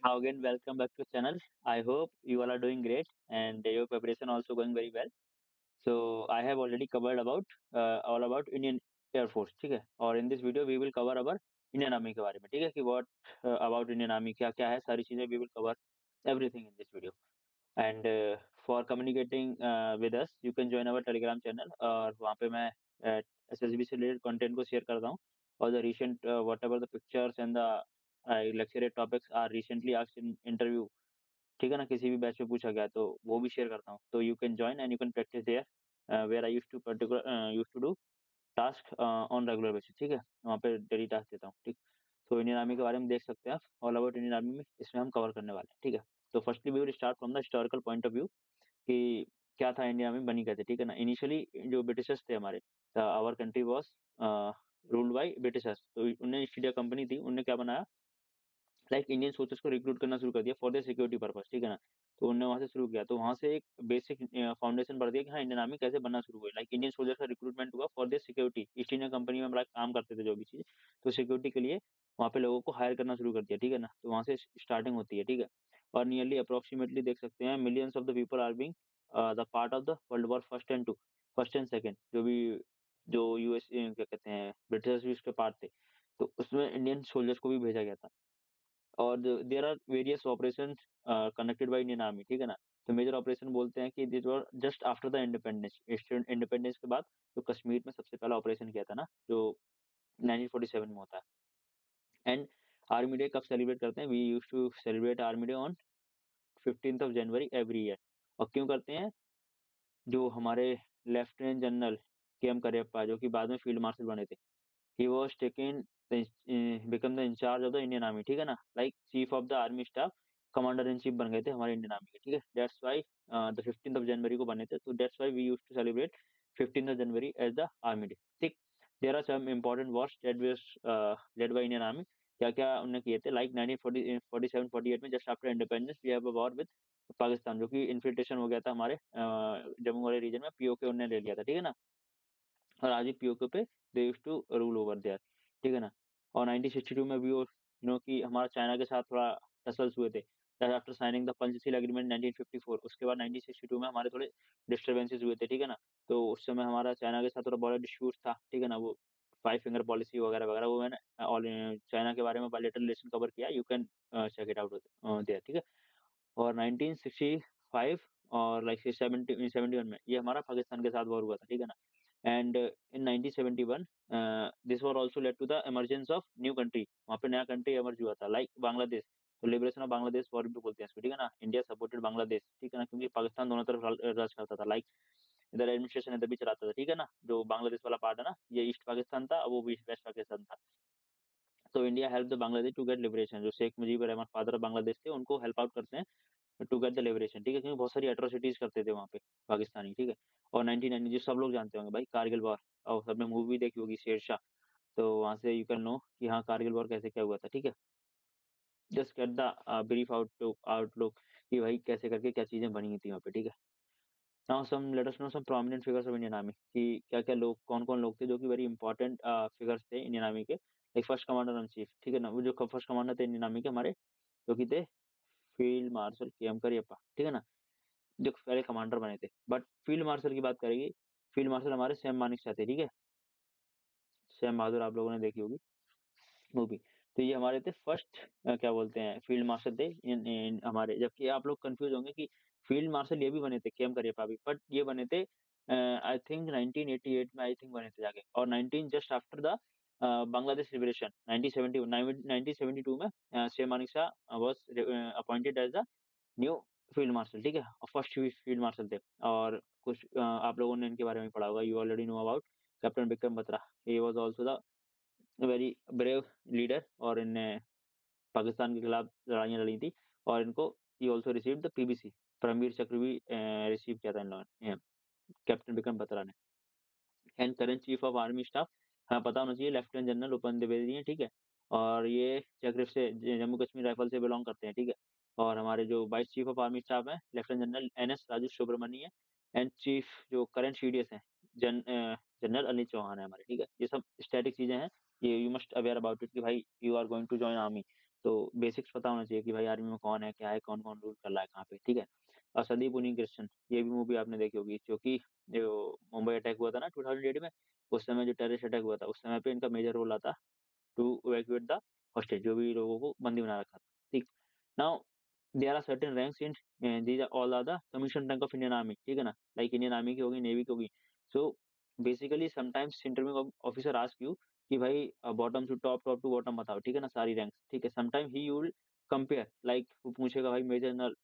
Now again, welcome back to channel. I hope you all are doing great and your preparation also going very well. So I have already covered about all about Indian Air Force, ठीक है? और in this video we will cover our Indian Army के बारे में, ठीक है? कि what about Indian Army क्या क्या है सारी चीजें we will cover everything in this video. And for communicating with us, you can join our Telegram channel और वहाँ पे मैं SSB से related content को share करता हूँ और the recent whatever the pictures and the lecture topics are recently asked in interview, ठीक है ना, किसी भी बैच में पूछा गया तो वो भी शेयर करता हूँ, तो you can join and you can practise there where I use to do task on regular basis, ठीक है, वहाँ पे डेली टास्क देता हूँ, ठीक। तो इंडियन आर्मी के बारे में देख सकते हैं आप, ऑल अबाउट इंडियन आर्मी में इसमें हम कवर करने वाले हैं, ठीक है। तो firstly we will start from the historical point of view कि क्या था इंडिया आर्मी बनी कैसे, ठीक है ना। इनिशियली जो ब्रिटिशर्स थे हमारे, our country was ruled by Britishers, तो उन्हें ईस्ट इंडिया कंपनी थी, उन्होंने क्या बनाया, लाइक इंडियन सोल्जर्स को रिक्रूट करना शुरू कर दिया फॉर द सिक्योरिटी पर्पस, ठीक है ना। तो उन्होंने वहां से शुरू किया, तो वहां से एक बेसिक फाउंडेशन पड़ दिया कि हाँ इंडियन आर्मी कैसे बनना शुरू हुई, लाइक इंडियन सोल्जर का रिक्रूटमेंट हुआ for the security. East India company में हम लोग काम करते थे जो भी चीज, तो सिक्योरिटी के लिए वहाँ पे लोगों को हायर करना शुरू कर दिया, ठीक है ना। तो वहाँ से स्टार्टिंग होती है, ठीक है। और नियरली अप्रोक्सीमेटली देख सकते हैं millions of the people are being the part of the world war first and two, first and second, जो भी जो यूएस क्या कहते हैं ब्रिटिशर्स भी उसके पार्ट थे, तो उसमें इंडियन सोल्जर्स को भी भेजा गया था। और there are various operations connected by Indian army, ठीक है ना। तो मेजर ऑपरेशन बोलते हैं कि this was just after the independence, independence के बाद जो कश्मीर में सबसे पहला ऑपरेशन किया था ना, जो 1947 में होता है। एंड आर्मी डे कब सेलिब्रेट करते हैं, we use to celebrate army day on 15th of January every year. और क्यों करते हैं, जो हमारे lieutenant general K M Cariappa, जो कि बाद में फील्ड मार्शल बने थे, he was taken become the in charge of the Indian Army, ठीक है ना, like chief of the army staff, commander in chief बन गए थे हमारे इंडियन आर्मी के, ठीक है। That's why the 15th of जनवरी को बने थे, तो that's why we use to celebrate 15th of जनवरी एज द आर्मी डे, ठीक। There are some important wars that was led by Indian army, क्या क्या उन्होंने किए थे, लाइक 1947 48 में just after independence we have a war with Pakistan, जो कि इन्फिल्ट्रेशन हो गया था हमारे जम्मू वाले रीजन में, पीओके उन्होंने ले लिया था, ठीक है ना। और आज भी पीओके पे they used to rule over there, ठीक है ना। और 1962 में भी वो कि हमारा चाइना के साथ थोड़ा टसल्स हुए थे, after signing the Panchsheel agreement 1954, उसके बाद 1962 में हमारे थोड़े डिस्टर्बेंसेस हुए थे, ठीक है ना। तो उस समय हमारा चाइना के साथ थोड़ा बड़ा डिस्प्यूट था, ठीक है ना। वो फाइव फिंगर पॉलिसी वगैरह वगैरह, वो मैंने ऑल चाइना के बारे में बायलैटरल रिलेशन कवर किया, you can check it out there, ठीक है। और 1965 और लाइक 71 में ये हमारा पाकिस्तान के साथ वॉर हुआ था, ठीक है ना। And in 1971 this war also led to the emergence of new country, वहाँ पे नया कंट्री इमर्ज हुआ था, लाइक बांग्लादेश। तो लिबरेशन ऑफ बांग्लादेश वॉर भी बोलते हैं इसको, ठीक है ना। इंडिया सपोर्टेड बांग्लादेश, ठीक है ना, क्योंकि पाकिस्तान दोनों तरफ राज करता था, लाइक इधर एडमिनिस्ट्रेशन इधर भी चलाता था, ठीक है ना। जो बांग्लादेश वाला पार्ट है ना, ये ईस्ट पाकिस्तान था, वो भी वेस्ट पाकिस्तान था। तो India help the Bangladesh to get liberation, जो शेख मुजीबर रहमान फादर ऑफ बांग्लादेश थे, उनको हेल्प आउट करते हैं टू गेट द लिबरेशन, ठीक है, क्योंकि बहुत सारी एट्रोसिटीज करते थे वहाँ पे पाकिस्तानी, ठीक है। और 1990 जो सब लोग जानते होंगे भाई, कारगिल वॉर, और सबने मूवी देखी होगी शेरशाह, तो वहाँ से यू कैन नो कि हाँ कारगिल वॉर कैसे क्या हुआ था, ठीक है। Just get the brief outlook कि भाई कैसे करके क्या चीजें बनी थी वहाँ पे, ठीक है। Now some let us know some prominent figures of Indian army, कि क्या क्या लोग, कौन कौन लोग थे जो कि वेरी इंपॉर्टेंट फिगर्स थे इंडियन आर्मी के। एक फर्स्ट कमांडर इन चीफ, ठीक है ना, वो जो फर्स्ट कमांडर थे इंडियन आर्मी के हमारे, जो कि थे फील्ड मार्शल के एम करियप्पा, ठीक है ना, जो पहले कमांडर बने थे। बट फील्ड मार्शल की बात करेंगे, फील्ड मार्शल हमारे सैम मानेकशॉ थे, ठीक है। सैम बहादुर आप लोगों ने देखी होगी मूवी। तो ये हमारे थे फर्स्ट क्या बोलते हैं फील्ड मार्शल थे इन हमारे, जबकि आप लोग कंफ्यूज होंगे कि फील्ड मार्शल ये भी बने थे केएम करियप्पा भी, बट ये बने थे आई थिंक 1988 में, आई थिंक बने थे जाके, और 19 just after the Bangladesh liberation 1972 में Sam Manekshaw was appointed as the new field marshal, ठीक है, और फर्स्ट फील्ड मार्शल थे। और कुछ आप लोगों ने इनके बारे में पढ़ा होगा, you already know about captain Vikram Batra, he was also the very brave leader, और इनने पाकिस्तान के खिलाफ लड़ाइयाँ लड़ी थी। और इनको ही also receive the PVC, Paramvir Chakra भी रिसीव किया था इन लोगों ने, कैप्टन विक्रम बत्रा ने। And current chief of army staff, हाँ पता होना चाहिए, लेफ्टिनेंट जनरल उपेंद्र द्विवेदी हैं, ठीक है। और ये चक्र से जम्मू कश्मीर राइफल से बिलोंग करते हैं, ठीक है। और हमारे जो vice chief of army staff है lieutenant general N S Raju Subramanya है। एंड चीफ जो करंट सीडीएस है जनरल अनिल चौहान है हमारे, ठीक है। ये सब स्टैटिक चीजें हैं, ये you must aware about it कि भाई you are going to join army, तो बेसिक्स पता होना चाहिए कि भाई आर्मी में कौन है, क्या है, कौन-कौन रूल कर रहा है कहाँ पे, ठीक है? और संदीप उनिकृष्णन, ये भी मूवी आपने देखी होगी, जो कि जो मुंबई अटैक हुआ था ना 2008 में, उस समय जो टेररिस्ट अटैक हुआ था, उस समय पे इनका मेजर रोल आता टू इवैक्यूएट द हॉस्टेज, जो भी लोगों को बंदी बना रखा था, ठीक। Now there are certain ranks in these are all are the commission rank of Indian army, ठीक है ना? लाइक इंडियन आर्मी की होगी, नेवी की होगी। So basically sometimes interview officer ask you कि भाई bottom to top, top to bottom बताओ, ठीक है ना? सारी रैंक्स, ठीक है? Sometime he will compare, like वो पूछेगा भाई मेजर जनरल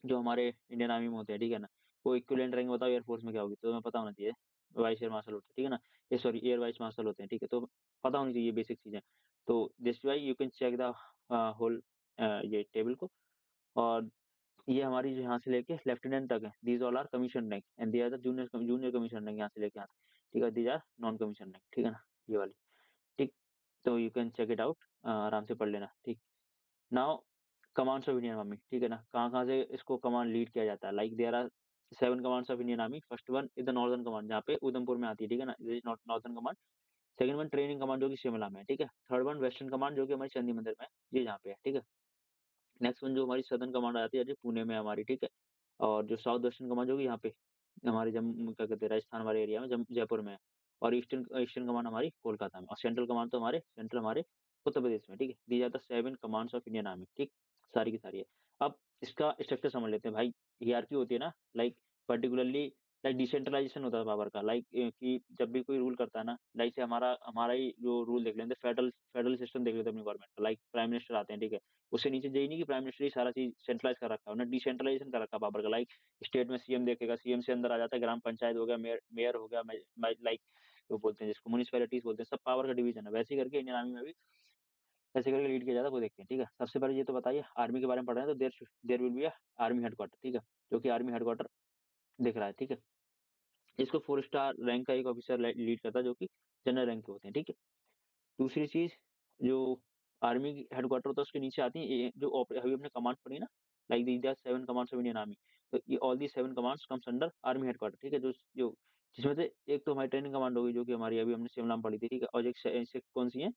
जो हमारे इंडियन आर्मी में होते हैं, ठीक है ना? वो इक्विवेलेंट रैंक बताओ एयरफोर्स में क्या होगी? तो तुम्हें पता होना चाहिए। वाइस एयर मार्शल होते हैं, ठीक है ना? ये सॉरी एयर वाइस मार्शल होते हैं, ठीक है? तो पता होनी चाहिए बेसिक चीज़ें। तो this why you can check the whole ये टेबल को। और ये हमारी जो यहाँ से लेके लेफ्टिनेंट तक है, these all are commission rank and they are the junior commission rank यहाँ से लेके यहाँ तक, ठीक है? These are non commission rank, ठीक है ना? ये वाली, ठीक। तो you can check it out, आराम से पढ़ लेना, ठीक। Now commands of Indian army, ठीक है ना? कहाँ-कहाँ से इसको कमांड लीड किया जाता है, like there are 7 commands of Indian army. First one is the northern command, जहाँ पे उधमपुर में आती है, ठीक है ना? This is northern command. Second one training command, जो कि शिमला में है, ठीक है? थर्ड वन वेस्टर्न कमांड, जो कि हमारी चंडी मंदिर में है, ये जहाँ पे है, ठीक है? नेक्स्ट वन जो हमारी सदर्न कमांड आती है, जो पुणे में है हमारी, ठीक है? और जो साउथ वेस्टर्न कमांड होगी यहाँ पे हमारे क्या कहते हैं, राजस्थान वाले एरिया में, जयपुर में है। और ईस्टर्न ईस्टर्न कमांड हमारी कोलकाता में, और सेंट्रल कमांड तो हमारे सेंट्रल हमारे उत्तर प्रदेश में, ठीक है? These are the 7 commands of Indian army, ठीक? सारी की सारी है। अब इसका स्ट्रक्चर समझ लेते हैं भाई। हियरार्की होती है ना, लाइक पर्टिकुलरली लाइक डिसेंट्रलाइजेशन होता है पावर का, लाइक कि जब भी कोई रूल करता है ना, लाइक से हमारा हमारा ही जो रूल देख लेते हैं, फेडरल फेडरल सिस्टम देख लेते हैं अपनी गवर्नमेंट का, लाइक प्राइम मिनिस्टर आते हैं, ठीक है? उससे नीचे यही नहीं कि प्राइम मिनिस्टर ही सारा चीज़ सेंट्रलाइज़ कर रखा है, उन्होंने डिसेंट्रलाइजेशन कर रखा है पावर का, लाइक स्टेट में सीएम देखेगा, सीएम से अंदर आ जाता है ग्राम पंचायत हो गया, मेयर मेयर हो गया, लाइक वो बोलते हैं जिसको म्युनिसिपैलिटीज़ बोलते हैं, सब पावर का डिवीज़न है। वैसे ही करके इंडियन आर्मी में भी कैसे करके लीड किया जाता है वो देखते हैं, ठीक है? सबसे पहले ये तो बताइए, आर्मी के बारे में पढ़ रहे हैं तो there will be a army headquarter, ठीक है? जो कि आर्मी हेडक्वार्टर दिख रहा है, ठीक है? इसको 4 स्टार रैंक का एक ऑफिसर लीड करता है, जो कि जनरल रैंक के होते हैं, ठीक है? दूसरी चीज़, जो आर्मी हेडक्वार्टर होता है उसके नीचे आती है ये जो अभी हमने कमांड पढ़ी ना, like these are 7 commands of Indian army. तो ये all the 7 commands comes under army headquarter, ठीक है? जो जो जिसमें से एक तो हमारी ट्रेनिंग कमांड होगी, जो कि हमारी अभी हमने शिमला में पढ़ी थी, ठीक है? और एक से कौन-सी है?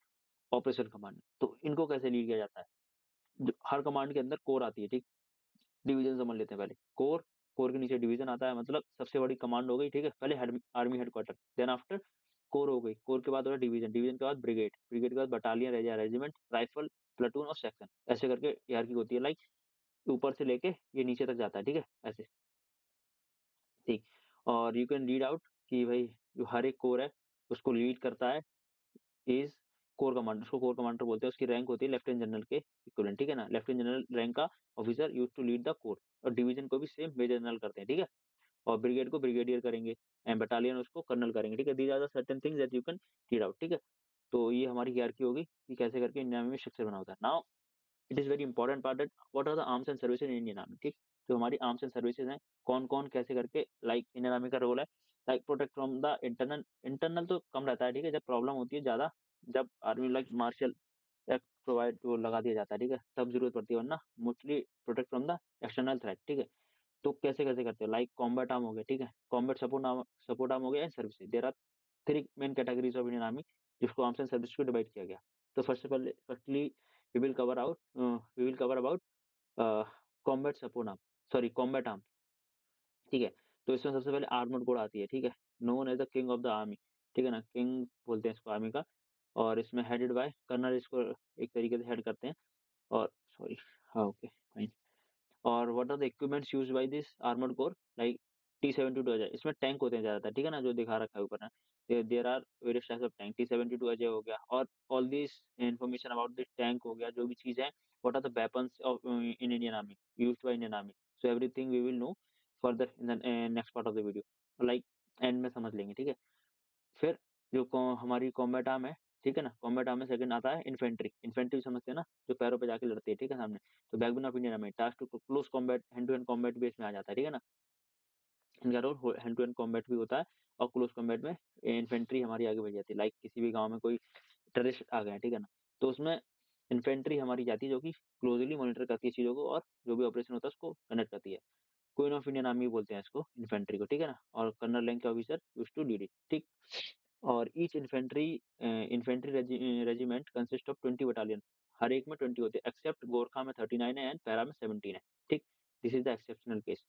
Operation command. तो इनको कैसे लीड किया जाता है? जो हर कमांड के अंदर कोर आती है, ठीक? डिवीज़न समझ लेते हैं पहले। कोर, कोर के नीचे डिवीज़न आता है, मतलब सबसे बड़ी कमांड हो गई, ठीक है? पहले army headquarter, then after corps हो गई, कोर के बाद हो गया डिवीज़न, डिवीज़न के बाद ब्रिगेड, ब्रिगेड के बाद बटालियन, रेजिमेंट, राइफल, प्लाटून और सेक्शन। ऐसे करके हायरार्की होती है, लाइक ऊपर से लेके ये नीचे तक जाता है, ठीक है? ऐसे, ठीक। और यू कैन रीड आउट कि भई जो हर एक कोर है, उसको लीड करता है इज़ कोर कमांडर, उसको कोर कमांडर बोलते हैं, उसकी रैंक होती है लेफ्टिनेंट जनरल के इक्विवेलेंट, ठीक है ना? लेफ्टिनेंट जनरल रैंक का officer used to lead the corps. और डिवीज़न को भी सेम मेजर जनरल करते हैं, ठीक है? और ब्रिगेड को ब्रिगेडियर करेंगे एंड बटालियन उसको कर्नल करेंगे, ठीक है? These are the certain things that you can read out, ठीक है? तो ये हमारी हायरार्की होगी कि कैसे करके इंडियन आर्मी में स्ट्रक्चर बना होता है। Now it is very important part that what are the arms and services in Indian army, ठीक? जो हमारी आर्म्स एंड सर्विसेज हैं, कौन-कौन कैसे करके, लाइक इंडियन आर्मी का रोल है, like protect from the internal, internal तो कम रहता है, ठीक है? जब प्रॉब्लम होती है ज़्यादा, जब army like martial act provide वो लगा दिया जाता है, ठीक है? तब ज़रूरत पड़ती है, वरना mostly protect from the external threat, ठीक है? तो कैसे-कैसे करते हैं, लाइक कॉम्बैट आर्म हो गया, ठीक है? कॉम्बैट सपोर्ट आर्म हो गया and services. There are 3 main categories of Indian army, जिसको आर्म्स एंड सर्विसेज को डिवाइड किया गया। तो firstly we will cover about uh, combat support arm, sorry combat arm, ठीक है? तो इसमें सबसे पहले आर्मर्ड कोर आती है, ठीक है? Known as the king of the army, ठीक है ना? किंग बोलते हैं इसको आर्मी का। और इसमें हेडेड बाय कर्नल, इसको एक तरीके से हेड करते हैं। और सॉरी, हाँ, ओके, फाइन। और what are the equipments used by this armoured corps, like T-72 Ajeya, इसमें टैंक होते हैं ज़्यादातर, ठीक है ना? जो दिखा रखा है ऊपर ना, there are various types of tank, T-72 Ajeya हो गया, और all this information about this tank हो गया, जो भी चीज़ है, what are the weapons of in Indian army, used by Indian army. So everything we will know further in the next part of the video, like end में समझ लेंगे, ठीक है? फिर जो हमारी कॉम्बैट आर्म है, ठीक है ना? कॉम्बैट आर्म में सेकंड आता है इन्फेंट्री, इन्फेंट्री समझते हैं ना? जो पैरों पे जाके लड़ती है, ठीक है, सामने। तो backbone of Indian army, task to close combat, hand to hand combat base में आ जाता है, ठीक है ना? इनका role hand to hand combat भी होता है, और क्लोज कॉम्बैट में इन्फेंट्री हमारी आगे बढ़ जाती है, लाइक किसी भी गाँव में कोई टेररिस्ट आ गए हैं, ठीक है ना? तो उसमें इन्फेंट्री हमारी जाती है, जो कि क्लोज़ली मॉनिटर करती है चीज़ों को, और जो भी ऑपरेशन होता है उसको कंडक्ट करती है। क्वीन ऑफ इंडियन आर्मी बोलते हैं इसको इन्फेंट्री को, ठीक है ना? और कर्नल रैंक के officer used to lead it, ठीक? और each infantry regiment consist of 20 battalion. हर एक में 20 होते हैं, एक्सेप्ट गोरखा में 39 है एंड पैरा में 17 है। ठीक, this is the exceptional case.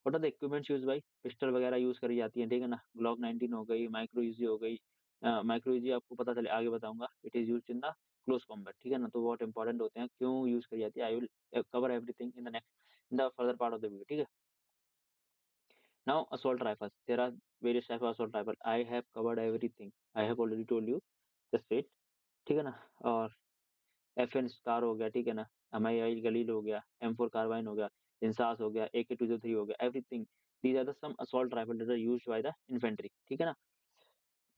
What are the equipments use by, pistol वगैरह यूज करी जाती है, ठीक है ना। ग्लॉक 19 हो गई, माइक्रो यूजी हो गई। माइक्रो यूजी आपको पता चले आगे बताऊंगा, it is use in the close combat, ठीक है ना। तो बहुत इंपॉर्टेंट होते हैं, क्यों यूज करी जाती है, I will cover everything in the next, in the further part of the video, ठीक है। Now assault rifles, there are various type of assault rifle, I have covered everything, I have already told you, just wait, ठीक है ना। और FN star हो गया, ठीक है ना। MII गलील हो गया, M4 कार्बाइन हो गया, इंसास हो गया, AK203 हो गया, everything, these are the some assault rifle that are used by the infantry, ठीक है ना।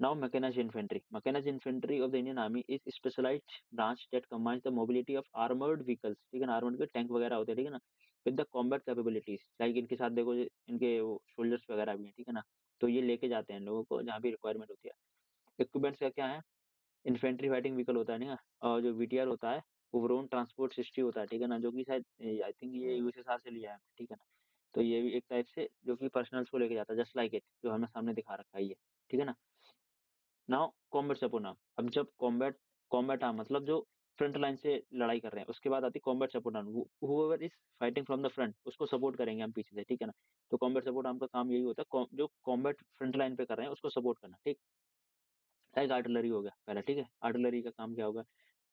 Now mechanized infantry. Mechanized infantry of the Indian Army is a specialized branch that combines the mobility of armored vehicles, ठीक है ना, armored के tank वगैरह होते हैं, ठीक है ना, with the combat capabilities, like इनके साथ देखो इनके वो सोल्जर्स वगैरह भी हैं, ठीक है ना। तो ये लेके जाते हैं लोगों को जहाँ भी रिक्वायरमेंट होती है। इक्विपमेंट्स का क्या है, इन्फेंट्री फाइटिंग व्हीकल होता है ना, और जो VTR होता है, ओवरऑन ट्रांसपोर्ट सिस्टम होता है, ठीक है ना, जो कि शायद आई थिंक ये यूएसएसआर से लिया है, ठीक है ना। तो ये भी एक टाइप से जो कि पर्सनल्स को लेके जाता है, जस्ट लाइक इट, जो हमें सामने दिखा रखा है ये, ठीक है ना। नाउ कॉम्बैट सपोर्ट आर्म, अब जब कॉम्बैट कॉम्बैट आर्म मतलब जो फ्रंट लाइन से लड़ाई कर रहे हैं, उसके बाद आती है combat support arm, whoever is fighting from the front, उसको सपोर्ट करेंगे हम पीछे से, ठीक है ना। तो कॉम्बैट सपोर्ट आर्म का काम यही होता है, जो कॉम्बैट फ्रंट लाइन पे कर रहे हैं उसको सपोर्ट करना, ठीक। लाइक आर्टिलरी हो गया पहला, ठीक है। आर्टिलरी का काम क्या होगा,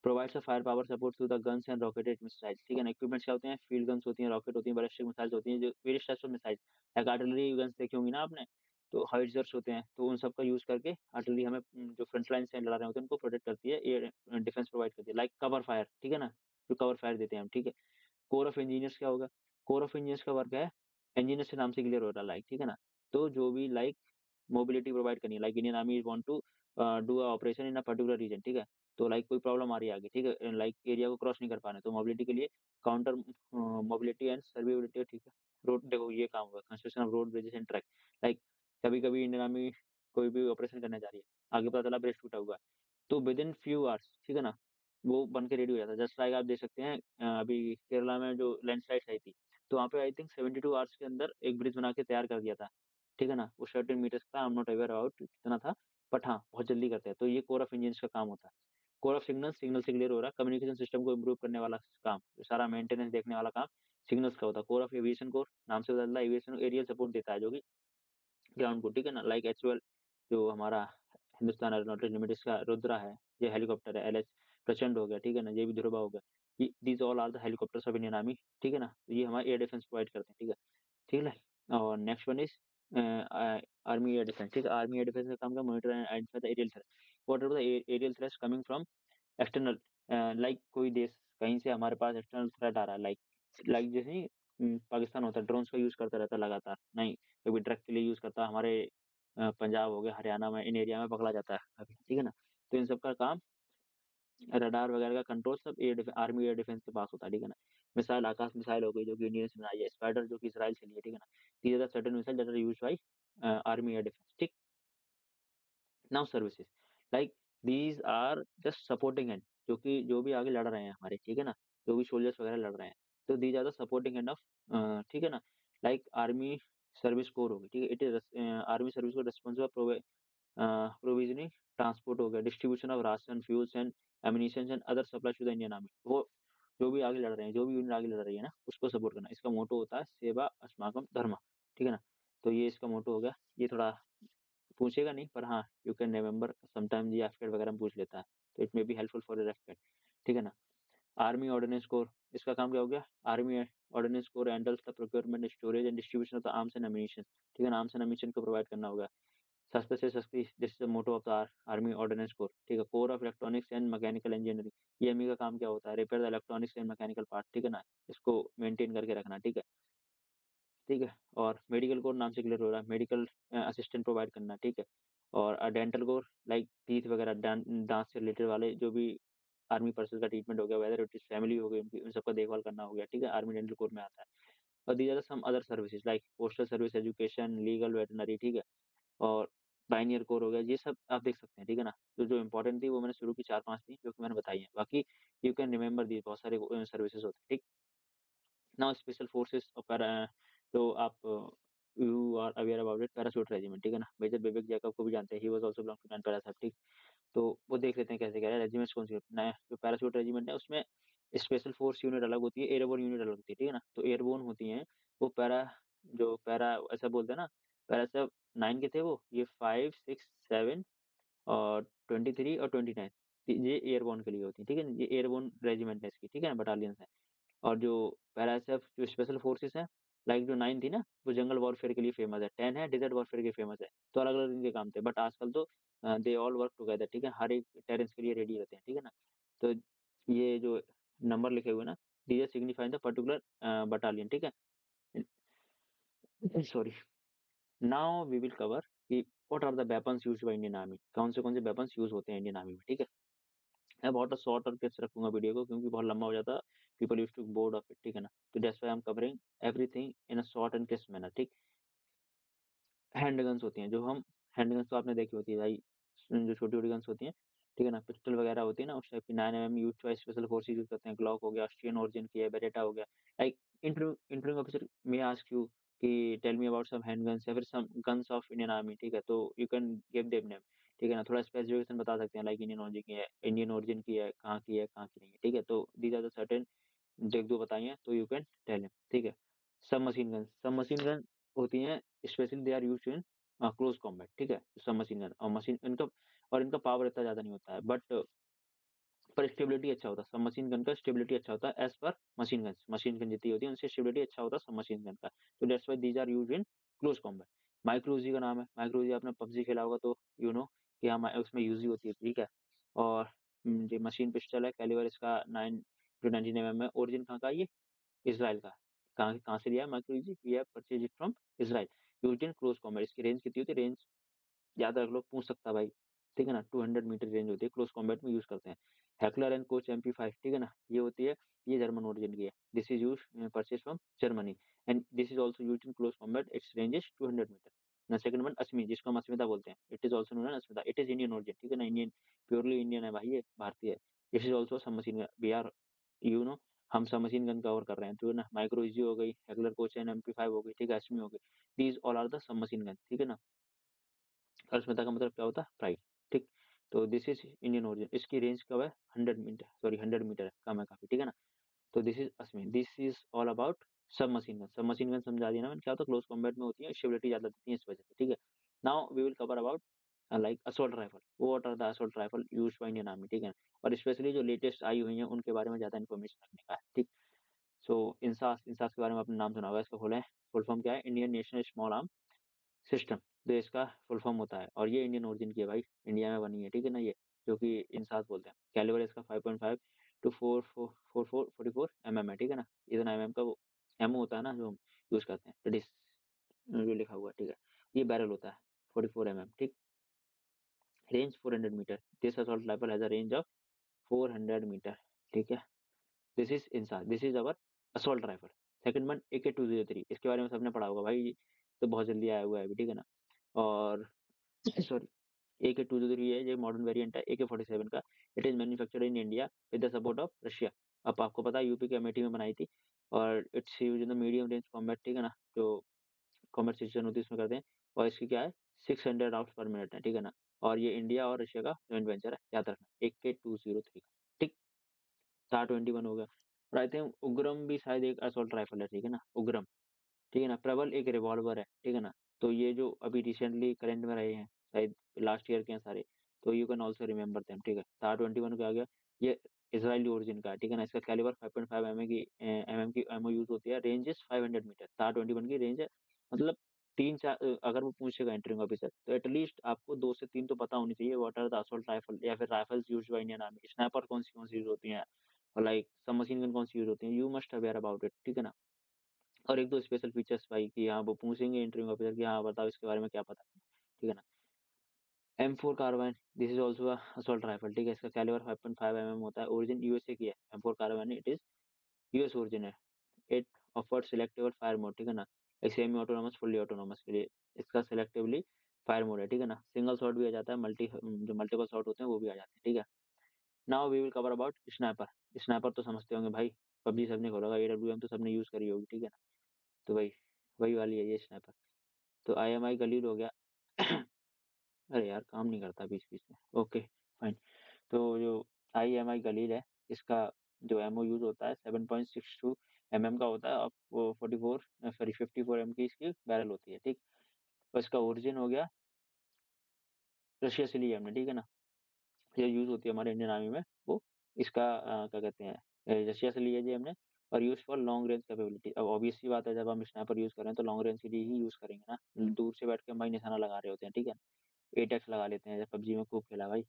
provides a fire power support to the guns and rocketed missiles, ठीक है ना। इक्विपमेंट्स क्या होते हैं, फील्ड गन्स होती हैं, रॉकेट होती हैं, बैलिस्टिक मिसाइल्स होती हैं, जो various types of missiles, like artillery guns देखी होंगी ना आपने, तो हाइजर्स होते हैं, तो उन सब का यूज करके आर्टिलरी हमें जो फ्रंट लाइन से लड़ा रहे होते हैं उनको प्रोटेक्ट करती है, एयर डिफेंस प्रोवाइड करती है, लाइक कवर फायर, ठीक है ना, जो कवर फायर देते हैं हम, ठीक है। कोर ऑफ इंजीनियर्स क्या होगा, कोर ऑफ इंजीनियर्स का वर्क है, इंजीनियर से नाम से क्लियर हो रहा है, लाइक, ठीक है ना। तो जो भी लाइक मोबिलिटी प्रोवाइड करनी है, like Indian army want to do a operation in a particular region, ठीक है। तो लाइक कोई प्रॉब्लम आ रही है आगे, ठीक है, लाइक एरिया को क्रॉस नहीं कर पा रहे, तो मोबिलिटी के लिए काउंटर मोबिलिटी एंड सर्विलिटी, ठीक है। रोड देखो ये काम होगा, construction of road bridges and track, like कभी कभी इंडियन आर्मी कोई भी ऑपरेशन करने जा रही है, आगे पता चला ब्रिज टूटा हुआ है, तो विद इन फ्यू आवर्स, ठीक है ना, वो बन के रेडी हो जाता है। जस्ट लाइक आप देख सकते हैं अभी केरला में जो लैंडस्लाइड आई थी, तो वहाँ पे आई थिंक 72 आवर्स के अंदर एक ब्रिज बना के तैयार कर दिया था, ठीक है ना। वो 13 मीटर्स का, I am not aware about कितना था, बट हाँ बहुत जल्दी करते हैं। तो ये कोर ऑफ इंजीनियर्स का काम होता है। कोर ऑफ सिग्नल, सिग्नल से क्लियर हो रहा है, कम्युनिकेशन सिस्टम को इम्प्रूव करने वाला काम, जो सारा मेंटेनेंस देखने वाला काम सिग्नल्स का होता है। कोर ऑफ एविएशन, कोर नाम से बदलता है, एविएशन एरियल सपोर्ट देता है, जो कि ग्राउंड को, ठीक है ना, लाइक HAL जो हमारा हिंदुस्तान एरोनॉटिक्स लिमिटेड का रुद्रा है, ये हेलीकॉप्टर है। LH प्रचंड हो गया, ठीक है ना, ये भी ध्रुवा हो गया, these all are the helicopters of Indian army, ठीक है ना। तो ये हमारे एयर डिफेंस प्रोवाइड करते हैं, ठीक है, ठीक है। और next one is army air defence, ठीक है। आर्मी एयर डिफेंस का काम का monitor and identify the aerial threat, what are the aerial threats coming from external, like कोई देश कहीं से हमारे पास एक्सटर्नल थ्रेट आ रहा है, लाइक लाइक जैसे ही, पाकिस्तान होता है ड्रोन्स का यूज करता रहता है लगातार, नहीं कभी ड्रग के लिए यूज करता है, हमारे पंजाब हो गया, हरियाणा में, इन एरिया में पकड़ा जाता है अभी, ठीक है ना। तो इन सब का काम, रडार वगैरह का कंट्रोल सब आर्मी एयर डिफेंस के पास होता है, ठीक है ना। मिसाइल, आकाश मिसाइल हो गई, जो कि इंडियन से बनाई है, स्पाइडर जो कि इसराइल से ली है, ठीक है ना। These are the certain missile that are used by army air defence, ठीक। Now services, like these are just supporting and, जो कि जो भी आगे लड़ रहे हैं हमारे, ठीक है ना, जो भी सोल्जर्स वगैरह लड़ रहे हैं, तो these are the supporting end of, ठीक है ना। लाइक आर्मी सर्विस कोर होगी, ठीक है, इट इज आर्मी सर्विस को रिस्पॉन्सिबल प्रोविजनिंग, ट्रांसपोर्ट हो गया, distribution of ration, fuels and ammunitions and other supply to the Indian army, वो जो भी आगे लड़ रहे हैं, जो भी यूनिट आगे लड़ रही है ना, उसको सपोर्ट करना। इसका मोटो होता है सेवा अस्माकम धर्म, ठीक है ना। तो ये इसका मोटो हो गया। ये थोड़ा पूछेगा नहीं, पर हाँ यू कैन रिमेम्बर, समटाइम ये एफकेट वगैरह में पूछ लेता है, तो it may be helpful for your AFCAT, ठीक है ना। आर्मी ऑर्डिनेंस कोर, इसका काम क्या हो गया, army ordnance corps handles the procurement, storage and distribution of the arms and ammunition, ठीक है ना, आर्म्स एंड एमिनिशन को प्रोवाइड करना होगा। सस्ते से सस्ती, this is the motto of the army ordnance corps, ठीक है। Corps of electronics and mechanical engineering, EME का काम क्या होता है, repair the electronics and mechanical part, ठीक है ना, इसको मेंटेन करके रखना, ठीक है, ठीक है। और मेडिकल कोर नाम से क्लियर हो रहा है, मेडिकल असिस्टेंट प्रोवाइड करना, ठीक है। और डेंटल कोर, लाइक टीथ वगैरह, दांत से रिलेटेड वाले जो भी आर्मी पर्सन का ट्रीटमेंट हो गया, वेदर इट इज फैमिली हो गई उनकी, उन सबका देखभाल करना हो गया, ठीक है, आर्मी डेंटल कोर में आता है। और these are some other services like postal service, education, legal, veterinary, ठीक है। और पाइनियर कोर हो गया, ये सब आप देख सकते हैं, ठीक है ना। तो जो इंपॉर्टेंट थी वो मैंने शुरू की 4-5 थी जो कि मैंने बताई है, बाकी यू कैन रिमेम्बर दी, बहुत सारे सर्विसेज होते हैं, ठीक। नाउ स्पेशल फोर्सेस, तो आप you are aware about it, parachute regiment, ठीक है ना। मेजर बिपिन जैकब को भी जानते हैं, he was also belong to 10 para, ठीक। तो वो देख लेते हैं कैसे क्या है, रेजिमेंट्स कौन सी होती है। जो पैराशूट रेजिमेंट है उसमें स्पेशल फोर्स यूनिट अलग होती है, एयरबोर्न यूनिट अलग होती है, ठीक है ना। तो एयरबोर्न होती हैं वो पैरा, जो पैरा ऐसा बोलते हैं ना, पैरा सब 9 के थे वो, ये 5 6 7 और 23 और 29, ये एयरबोर्न के लिए होती है, ठीक है ना। ये एयरबोर्न रेजिमेंट है इसकी, ठीक है ना, बटालियंस है। और जो पैरा एसएफ जो स्पेशल फोर्सेस है, लाइक जो 9 थी ना, वो जंगल वॉरफेयर के लिए फेमस है, 10 है डेजर्ट वॉरफेयर के लिए फेमस है। तो अलग अलग इनके काम थे, बट आजकल तो दे ऑल वर्क टुगेदर, ठीक है, हर एक टेरेंस के लिए रेडी रहते हैं, ठीक है ना। तो ये जो नंबर लिखे हुए ना, these are signifying the particular battalion, ठीक है। Sorry. Now we will cover कि what are the weapons used by Indian army, कौन से वेपन्स यूज होते हैं इंडियन आर्मी में, ठीक है। मैं बहुत शॉर्ट और क्रिस्प रखूंगा वीडियो को, क्योंकि बहुत लंबा हो जाता, people use to bored of it, ठीक है ना। तो that's why I am covering everything in a short and crisp manner, ठीक। हैंड गन्स होती हैं जो हम, हैंड गन्स तो आपने देखी होती है भाई, जो छोटी छोटी गन्स होती हैं, ठीक है ना, पिस्टल वगैरह होती है ना, उस टाइप की 9 mm use to special forces use करते हैं। ग्लॉक हो गया, ऑस्ट्रियन ओरिजिन की है, बेरेटा हो गया। Like interview officer may ask you कि tell me about some hand guns या फिर some guns of Indian army, ठीक है, तो you can give them name, ठीक है ना। थोड़ा स्पेसिफिकेशन बता सकते हैं, लाइक इंडियन ओरिजिन की है, कहाँ की है, कहाँ की नहीं है, ठीक है। तो दीज आर द सर्टेन, जो एक दो बताई हैं, तो यू कैन टेल हिम, ठीक है। सब मशीन गन होती हैं, specially they are used in close combat, ठीक है। सब मशीन गन और मशीन इनका, और इनका पावर इतना ज्यादा नहीं होता है, बट पर स्टेबिलिटी अच्छा होता है। सब मशीन गन का स्टेबिलिटी अच्छा होता है, एज पर मशीन गन जितनी होती है उनसे स्टेबिलिटी अच्छा होता है सब मशीन गन का। तो that's why these are used in close combat. Micro Uzi का नाम है, माइक्रोजी आपने पबजी खेला होगा तो यू नो कि हाँ, उसमें यूजी होती है, ठीक है। और जो मशीन पिस्टल है, कैलिबर इसका 9 to 19 mm है। ओरिजिन कहाँ का है ये? इसराइल का। कहाँ कहाँ से लिया है Micro Uzi? We have purchase it from Israel. Used in close combat. इसकी रेंज कितनी होती है? रेंज ज्यादा लोग पूछ सकता है भाई, ठीक है ना। 200 मीटर रेंज होती है, क्लोज कॉम्बैट में यूज करते हैं। हैकलर एंड कोच MP5, ठीक है ना, ये होती है, ये जर्मन ओरिजिन की है। This is use purchase from Germany and this is also use in close combat, its range is 200 meter. ना सेकंड वन अस्मी, जिसको हम अस्मिता बोलते हैं, it is also known as Asmita, it is Indian origin, ठीक है ना, इंडियन, प्योरली इंडियन है भाई, ये भारतीय है। This is also sub machine we are, you know, हम सब मशीन गन कवर कर रहे हैं, तो है ना। माइक्रो इजी हो गई, हैगलर कोच एंड MP5 हो गई, ठीक है, अस्मी हो गई। These all are the sub machine gun, ठीक है ना। अस्मिता का मतलब क्या होता है? प्राइड, ठीक। तो दिस इज इंडियन ओरिजिन। इसकी रेंज कब है? 100 मीटर, सॉरी 100 मीटर है, कम है काफी, ठीक है ना। तो this is Asmi, this is all about sub machine gun. Sub machine gun समझा दिया ना मैंने, क्या होता है, क्लोज कॉम्बैट में होती है, स्टेबिलिटी ज्यादा देती है इस वजह से, ठीक है। Now we will cover about like assault rifle, what are the assault rifle used by Indian army, ठीक है। और स्पेशली जो लेटेस्ट आई हुई है उनके बारे में ज्यादा इन्फॉर्मेशन रखने का है, ठीक। सो इंसास, इंसास के बारे में आपने नाम सुना होगा, इसका फुल फॉर्म क्या है? Indian national small arm system, जो इसका फुल फॉर्म होता है। और ये इंडियन ओरिजिन की है भाई, इंडिया में बनी है, ठीक है ना, ये जो कि इंसास बोलते हैं। कैलिबर इसका 5.5 to 444 mm है, ठीक है ना। इतना mm का वो एमओ होता है ना, जो हम यूज करते हैं, दैट इज जो लिखा हुआ है, ठीक है। ये बैरल होता है 44 mm, ठीक। Range 400 meter, this assault rifle has a range of 400 meter, ठीक है। This is INSAS, this is our assault rifle. Second one AK-203, इसके बारे में सबने पढ़ा होगा भाई, तो बहुत जल्दी आया हुआ है अभी, ठीक है ना। और सॉरी, AK-203 है, ये मॉडर्न वेरिएंट है AK-47 का। It is manufactured in India with the support of Russia. अब आपको पता है यूपी के अमेठी में बनाई थी, और it's use in the medium range combat, ठीक है ना, जो कॉम्बैट सिचुएशन होती है उसमें करते हैं। और इसकी क्या है, 600 राउंड पर मिनट है, ठीक है ना। और ये इंडिया और रशिया का जॉइंट वेंचर है, याद रखना, AK-203 का, ठीक। SAR-21 हो गया। और आई थिंक उग्रम भी शायद एक असॉल्ट राइफल है, ठीक है ना, उग्रम, ठीक है ना। प्रबल एक रिवॉल्वर है, ठीक है ना। तो ये जो अभी रिसेंटली करंट में रहे हैं, शायद लास्ट ईयर के हैं सारे, तो you can also remember them, ठीक है। SAR-21 का आ गया, ये इसराइली ओरिजिन का है, ठीक है ना। इसका कैलिबर 5.5 mm की एमओ यूज होती है। रेंज इज 500 मीटर, SAR-21 की रेंज है, मतलब तीन चार, अगर वो पूछेगा एंटरिंग ऑफिसर, तो एटलीस्ट आपको 2 से 3 तो पता होनी चाहिए, what are the assault rifle या फिर rifles used by Indian army. Sniper कौन सी यूज होती है, और लाइक सब मशीन गन कौन सी यूज होती है, you must aware about it, ठीक है ना। और एक दो स्पेशल फीचर्स भाई, कि हाँ वो पूछेंगे इंटरव्यू ऑफिसर कि हाँ बताओ इसके बारे में क्या पता है, ठीक है ना। M4 carbine, this is also assault rifle, ठीक है। इसका कैलिबर 5.5 mm होता है। ओरिजिन यूएसए की है M4 carbine, it is US origin है। It offered selectable fire mode, ठीक है ना, एक सेमी ऑटोनोमस फुल्ली ऑटोनोमस के लिए इसका सिलेक्टिवली फायर मोड है, ठीक है ना। सिंगल शॉट भी आ जाता है, जो मल्टीपल शॉट होते हैं वो भी आ जाते हैं, ठीक है। Now we will cover about sniper. Sniper तो समझते होंगे भाई, पबजी सबने खोला होगा, AWM तो सबने यूज करी होगी, ठीक है ना। तो वही वही वाली है ये स्नाइपर। तो IMI गलील हो गया। अरे यार काम नहीं करता बीच बीच में। Okay fine. तो जो IMI गलील है, इसका जो एमओ यूज होता है 7.62 mm का होता है, और वो 54 की इसकी बैरल होती है, ठीक। और इसका ओरिजिन हो गया रशिया से लिया हमने, ठीक है ना। ये यूज होती है हमारे इंडियन आर्मी में, वो इसका क्या कहते हैं, रशिया से लिया जी हमने। और use for long range capability. अब ऑब्वियस सी बात है, जब हम स्नाइपर यूज करें तो लॉन्ग रेंज के लिए ही यूज करेंगे ना, दूर से बैठ के हम भाई निशाना लगा रहे होते हैं, ठीक है। 8x लगा लेते हैं, जब पबजी में खूब खेला भाई,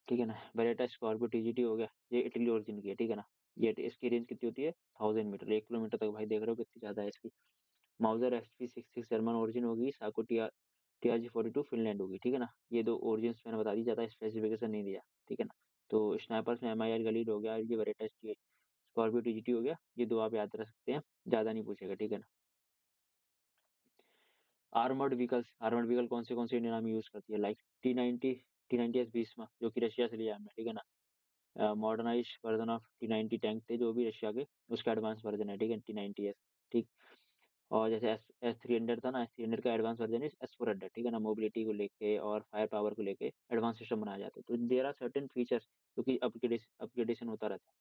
ठीक है ना। बेरेटा स्कॉर्पियो TGT हो गया, ये इटली ओरिजिन की है, ठीक है ना। ये इसकी रेंज कितनी होती है, 1000 मीटर, 1 किलोमीटर तक, भाई देख रहे हो कितनी ज्यादा है इसकी। माउजर SP66 जर्मन ओरिजिन होगी, साको TRG42 फिनलैंड होगी, ठीक है ना। ये दो ओरिजिन मैंने बता दी, ज्यादा स्पेसिफिकेशन नहीं दिया, ठीक है ना। तो स्नाइपर्स में MIR गलीड हो गया, ये बेरेटा स्कॉर्पियो TGT हो गया, ये दो आप याद रख सकते हैं, ज्यादा नहीं पूछेगा, ठीक है ना। आर्मर्ड व्हीकल कौन से इंडियन आर्मी यूज करती है, लाइक T90 S भीष्म, जो कि रशिया से लिया हमने, ठीक है ना। Modernise version of T90 tank थे जो भी रशिया के, उसका एडवांस वर्जन है, ठीक है, T90S, ठीक। और जैसे S300 था ना, S300 का एडवांस वर्जन है S400, ठीक है ना। मोबिलिटी को लेके और फायर पावर को लेके एडवांस सिस्टम बनाया जाता है, तो देर आर सर्टेन फीचर्स जो कि अपग्रेडेशन होता रहता है।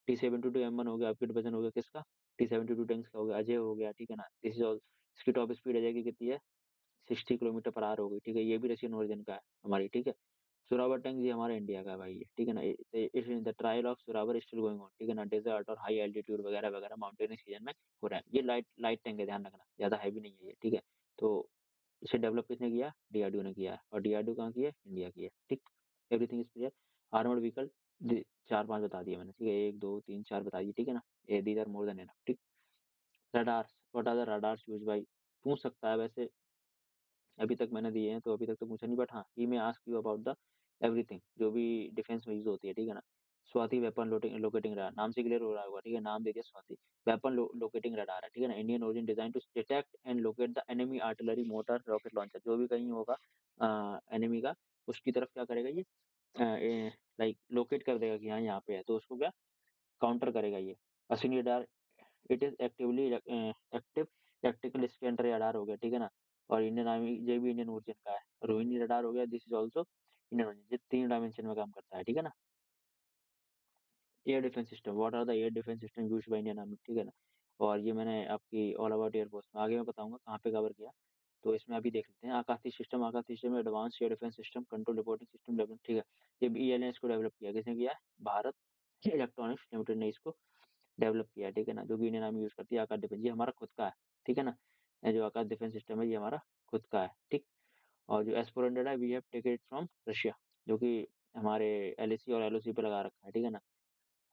T72M1 हो गया, अपग्रेड वर्जन हो गया किसका, T72 टैंक्स का हो गया, अजय हो गया, ठीक है ना। This is all. इसकी टॉप स्पीड अजय की कितनी है, 60 किलोमीटर पर आवर हो गई, ठीक है। ये भी रशियन वर्जन का है हमारी, ठीक है। सुरावर टैंक ये हमारा इंडिया का भाई है, ठीक है ना। Is the trial of Zorawar still going on, ठीक है ना। डेजर्ट और हाई एल्टीट्यूड वगैरह वगैरह माउंटेनिंग सीजन में हो रहा है। ये लाइट लाइट टैंक है, ध्यान रखना, ज्यादा हैवी नहीं है ये, ठीक है। तो इसे डेवलप किसने किया, DRDO ने किया है, और DRDO कहाँ की है, इंडिया की है, ठीक। Everything is clear. Armoured vehicle चार पांच बता दिए मैंने, ठीक है, एक दो तीन चार बता दिए, ठीक है ना। ये these are more than enough, ठीक। Radars, what are the radars use by, पूछ सकता है वैसे, अभी तक मैंने दिए हैं तो अभी तक तो पूछा नहीं, बट हाँ ही में ask you about the everything जो भी डिफेंस में यूज होती है, ठीक है ना। स्वाति वेपन लोकेटिंग रडार, नाम से क्लियर हो रहा होगा, ठीक है, नाम दे दिया स्वाति। वेपन लोकेटिंग रडार है, ठीक है ना। Indian origin design to detect and locate the enemy artillery mortar rocket launcher, जो भी कहीं होगा एनिमी का, उसकी तरफ क्या करेगा ये, लाइक लोकेट कर देगा कि हाँ यहाँ पे है, तो उसको क्या काउंटर करेगा ये। Ashwini radar, it is actively active tactical scan radar हो गया, ठीक है ना। और इंडियन आर्मी ये भी इंडियन ओरिजिन का है। रोहिणी रडार हो गया, this is also Indian origin, ये 3 डायमेंशन में काम करता है, ठीक है ना। Air defence system, what are the air defence system used by Indian army, ठीक है ना। और ये मैंने आपकी ऑल अबाउट एयरफोर्स में आगे मैं बताऊंगा कहाँ पे कवर किया। तो इसमें अभी देख लेते हैं आकाशीय system advance air defence system control reporting system develop, ठीक है। ये BLNS को डेवलप किया, किसने किया है, भारत इलेक्ट्रॉनिक्स लिमिटेड ने इसको डेवलप किया है, ठीक है ना। जो कि इंडियन आर्मी यूज करती है, आकाश डिफेंस, ये हमारा खुद का है, ठीक है ना। ये जो आकाश डिफेंस सिस्टम है ये हमारा खुद का है, ठीक। और जो S400 है, we have taken it from Russia, जो कि हमारे LAC और LOC पे लगा रखा है, ठीक है ना।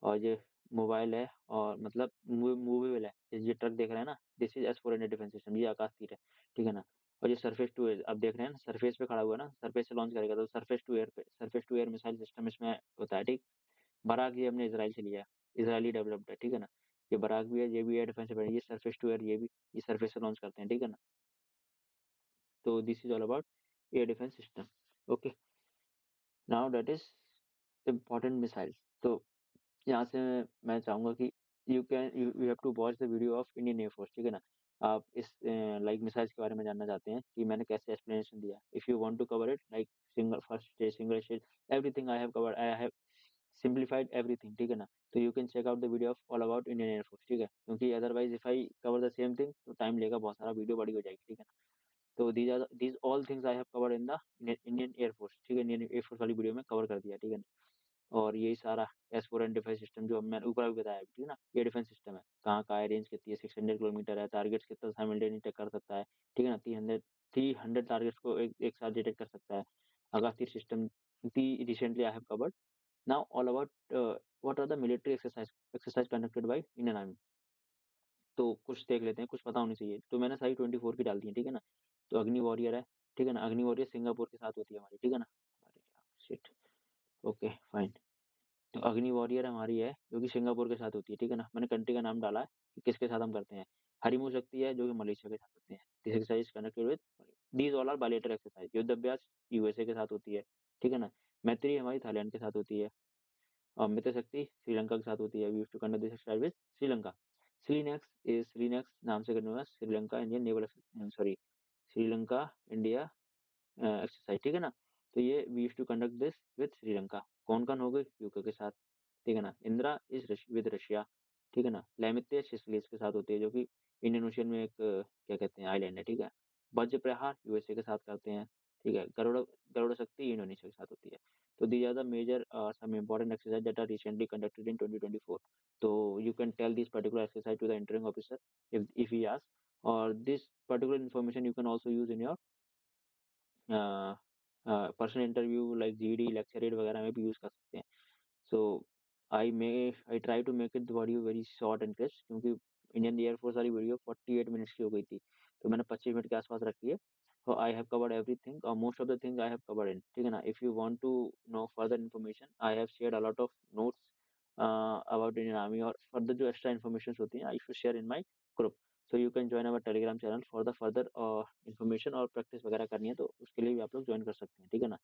और ये मोबाइल है, और मतलब मूवेबल है, ये ट्रक देख रहे हैं ना, this is S400 defence system, ये आकाश तीर है, ठीक है ना। और ये सरफेस टू एयर, अब देख रहे हैं ना सरफेस पे खड़ा हुआ है ना, सरफेस से लॉन्च करेगा तो surface to air missile system इसमें होता है, ठीक। बराक ये हमने इसराइल से लिया है, इसराइली डेवलप्ड है, ठीक है ना। ये बराक भी है, ये भी एयर डिफेंस है, ये सरफेस टू एयर, ये सरफेस से लॉन्च करते हैं, ठीक है ना। तो this is all about air defence system. Okay, now that is important missile. तो यहाँ से मैं चाहूंगा कि you have to watch the video of Indian air force, ठीक है ना। आप इस लाइक मिसाइल्स के बारे में जानना चाहते हैं कि मैंने कैसे एक्सप्लेनेशन दिया, if you want to cover it like single first stage, single stage, everything I have covered, I have simplified everything, ठीक है ना। तो you can check out the video of all about Indian air force, ठीक है, क्योंकि otherwise if I cover the same thing तो time लेगा बहुत सारा, वीडियो बड़ी हो जाएगी, ठीक है ना। तो these all things I have covered in the Indian air force, ठीक है, इंडियन एयरफोर्स वाली वीडियो में कवर कर दिया, ठीक है। और यही सारा S400 डिफेंस सिस्टम जो मैंने ऊपर भी बताया, ठीक है ना, ये डिफेंस सिस्टम है, कहाँ का है, रेंज कितनी है, 600 किलोमीटर है, टारगेट्स कितना साइमल्टेनियस कर सकता है, ठीक है ना। 300 टारगेट्स को एक साथ डिटेक्ट कर सकता है। Akashteer system recently I have covered. Now all about what are the military exercise conducted by Indian army. तो कुछ देख लेते हैं, कुछ पता होनी चाहिए, तो मैंने सारी 24 की डाल दी है, ठीक है ना। तो अग्नि वॉरियर है, ठीक है ना, अग्नि वॉरियर सिंगापुर के साथ होती है हमारी, ठीक है ना। अरे शिट, ओके फाइन। तो अग्नि वॉरियर हमारी है जो कि सिंगापुर के साथ होती है, ठीक है ना। मैंने कंट्री का नाम डाला है कि किसके साथ हम करते हैं। हरिमू शक्ति है जो कि मलेशिया के साथ होते हैं, this exercise connected with, these all are bilateral exercise. Yudh Abhyas USA के साथ होती है, ठीक है ना। मैत्री हमारी थाईलैंड के साथ होती है, और मित्र शक्ति श्रीलंका के साथ होती है, we used to conduct this exercise with Sri Lanka. श्रीनेक्स नाम से करने वाला Sri Lanka Indian naval, sorry, Sri Lanka India exercise, ठीक है ना। तो ये we used to conduct this with Sri Lanka. कौन-कौन हो गई? यूके के साथ, ठीक है ना। इंदिरा इज़ विद रशिया, ठीक है ना। लैमित्य सिसिलिस के साथ होती है, जो कि इंडियन ओशियन में एक क्या कहते हैं आइलैंड है, ठीक है। वज्र प्रहार यूएसए के साथ करते हैं, ठीक है। गरुड़ गरुड़ शक्ति इंडोनेशिया के साथ होती है। तो these are the major some important exercise that are recently conducted in 2024। तो you can tell this particular exercise to the interviewing officer if he asks, or this particular information you can also use in your personal interview like GD lecturette वगैरह में भी use कर सकते हैं। So I try to make it video very short and crisp, क्योंकि Indian air force वाली video 48 minutes की हो गई थी, तो मैंने 25 मिनट के आसपास रखी है। So I have covered everything, or most of the things I have covered in, ठीक है ना। If you want to know further information, I have shared a lot of notes about Indian Army, और further जो extra informations होती हैं I should share in my group. So you can join our Telegram channel for the further information, और practice वगैरह करनी है तो उसके लिए भी आप लोग ज्वाइन कर सकते हैं, ठीक है ना।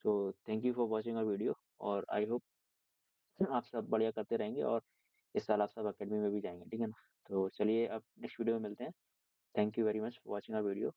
So thank you for watching our video, और I hope आप सब बढ़िया करते रहेंगे, और इस साल आप सब अकेडमी में भी जाएंगे, ठीक है ना। तो चलिए अब नेक्स्ट वीडियो में मिलते हैं। Thank you very much for watching our video.